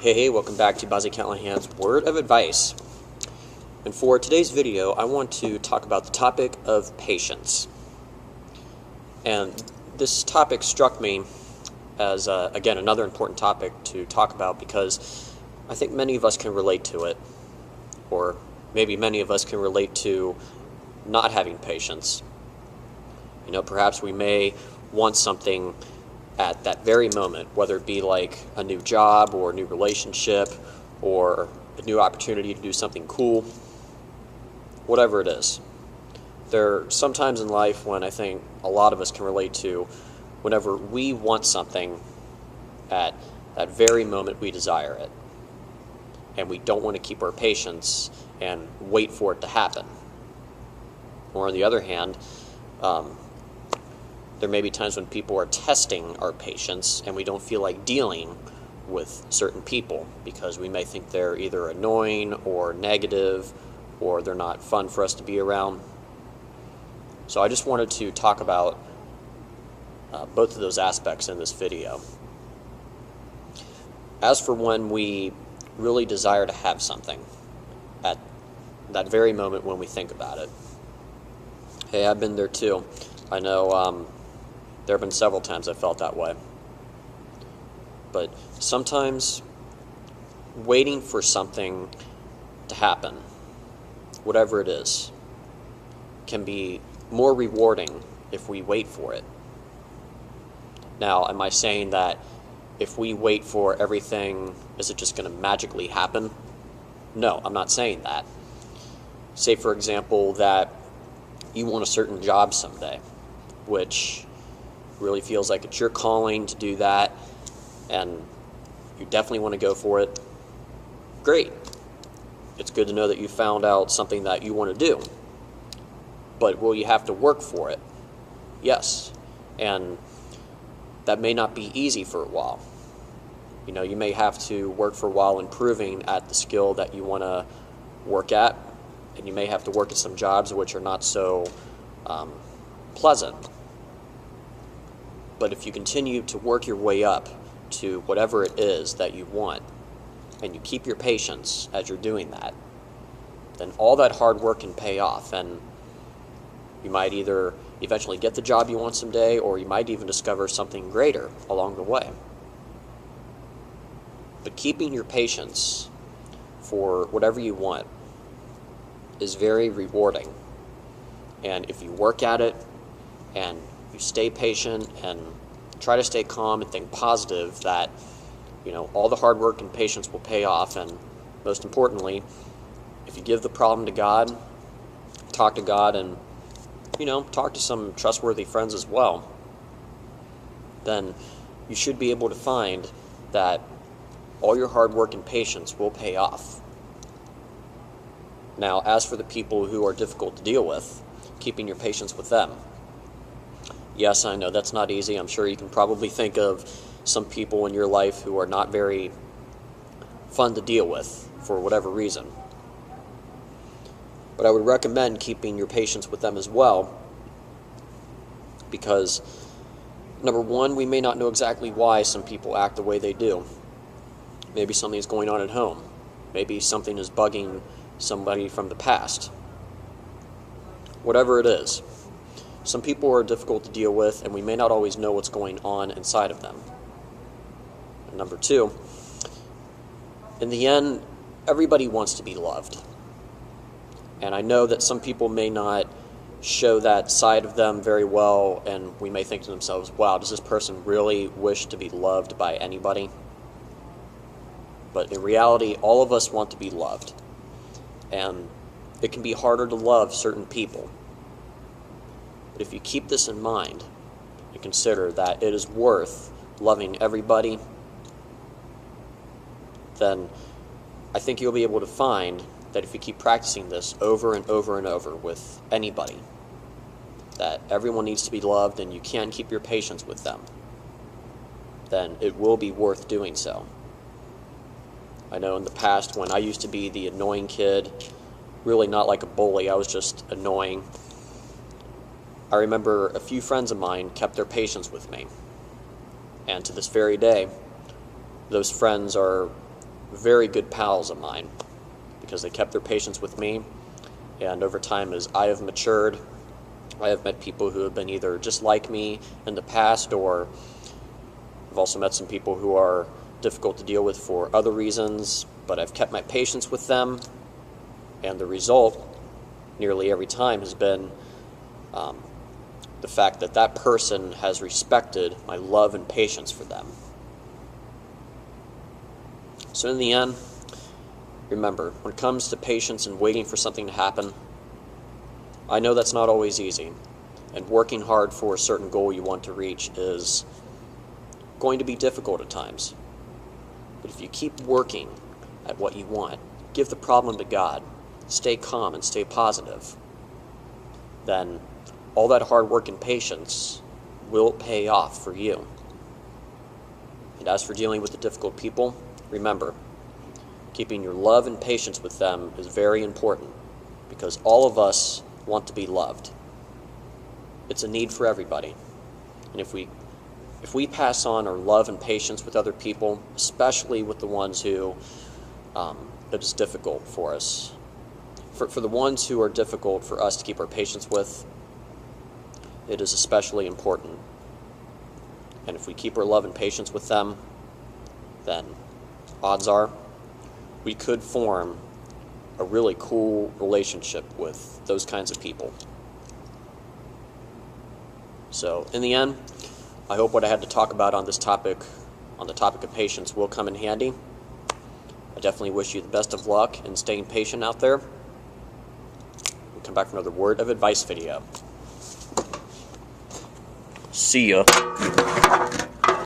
Hey, welcome back to Bobb-z Callahan's Word of Advice. And for today's video, I want to talk about the topic of patience. And this topic struck me as, again, another important topic to talk about because I think many of us can relate to it, or maybe many of us can relate to not having patience. You know, perhaps we may want something at that very moment, whether it be like a new job or a new relationship or a new opportunity to do something cool, whatever it is. There are some times in life when I think a lot of us can relate to whenever we want something at that very moment we desire it, and we don't want to keep our patience and wait for it to happen. Or on the other hand, there may be times when people are testing our patience and we don't feel like dealing with certain people because we may think they're either annoying or negative or they're not fun for us to be around. So I just wanted to talk about both of those aspects in this video. As for when we really desire to have something at that very moment when we think about it. Hey, I've been there too. I know there have been several times I felt that way. But sometimes waiting for something to happen, whatever it is, can be more rewarding if we wait for it. Now, am I saying that if we wait for everything, is it just going to magically happen? No, I'm not saying that. Say, for example, that you want a certain job someday, which really feels like it's your calling to do that, and you definitely want to go for it. Great. It's good to know that you found out something that you want to do. But will you have to work for it? Yes. And that may not be easy for a while. You know, you may have to work for a while improving at the skill that you want to work at, and you may have to work at some jobs which are not so pleasant. But if you continue to work your way up to whatever it is that you want, and you keep your patience as you're doing that, then all that hard work can pay off, and you might either eventually get the job you want someday, or you might even discover something greater along the way. But keeping your patience for whatever you want is very rewarding. And if you work at it and you stay patient and try to stay calm and think positive, that, you know, all the hard work and patience will pay off. And most importantly, if you give the problem to God, talk to God, and, you know, talk to some trustworthy friends as well, then you should be able to find that all your hard work and patience will pay off. Now, as for the people who are difficult to deal with, keeping your patience with them. Yes, I know that's not easy. I'm sure you can probably think of some people in your life who are not very fun to deal with for whatever reason. But I would recommend keeping your patience with them as well, because number one, we may not know exactly why some people act the way they do. Maybe something's going on at home. Maybe something is bugging somebody from the past. Whatever it is. Some people are difficult to deal with, and we may not always know what's going on inside of them. And number two, in the end, everybody wants to be loved. And I know that some people may not show that side of them very well, and we may think to themselves, wow, does this person really wish to be loved by anybody? But in reality, all of us want to be loved. And it can be harder to love certain people. But if you keep this in mind and consider that it is worth loving everybody, then I think you'll be able to find that if you keep practicing this over and over and over with anybody, that everyone needs to be loved and you can keep your patience with them, then it will be worth doing so. I know in the past when I used to be the annoying kid, really not like a bully, I was just annoying. I remember a few friends of mine kept their patience with me. And to this very day, those friends are very good pals of mine because they kept their patience with me. And over time, as I have matured, I have met people who have been either just like me in the past, or I've also met some people who are difficult to deal with for other reasons, but I've kept my patience with them, and the result nearly every time has been the fact that that person has respected my love and patience for them. So in the end, remember, when it comes to patience and waiting for something to happen, I know that's not always easy, and working hard for a certain goal you want to reach is going to be difficult at times. But if you keep working at what you want, give the problem to God, stay calm and stay positive, then all that hard work and patience will pay off for you. And as for dealing with the difficult people, remember, keeping your love and patience with them is very important, because all of us want to be loved. It's a need for everybody. And if we pass on our love and patience with other people, especially with the ones who it is difficult for us, for the ones who are difficult for us to keep our patience with, it is especially important. And if we keep our love and patience with them, then odds are we could form a really cool relationship with those kinds of people. So in the end, I hope what I had to talk about on this topic, on the topic of patience, will come in handy. I definitely wish you the best of luck in staying patient out there. We'll come back for another word of advice video. See ya.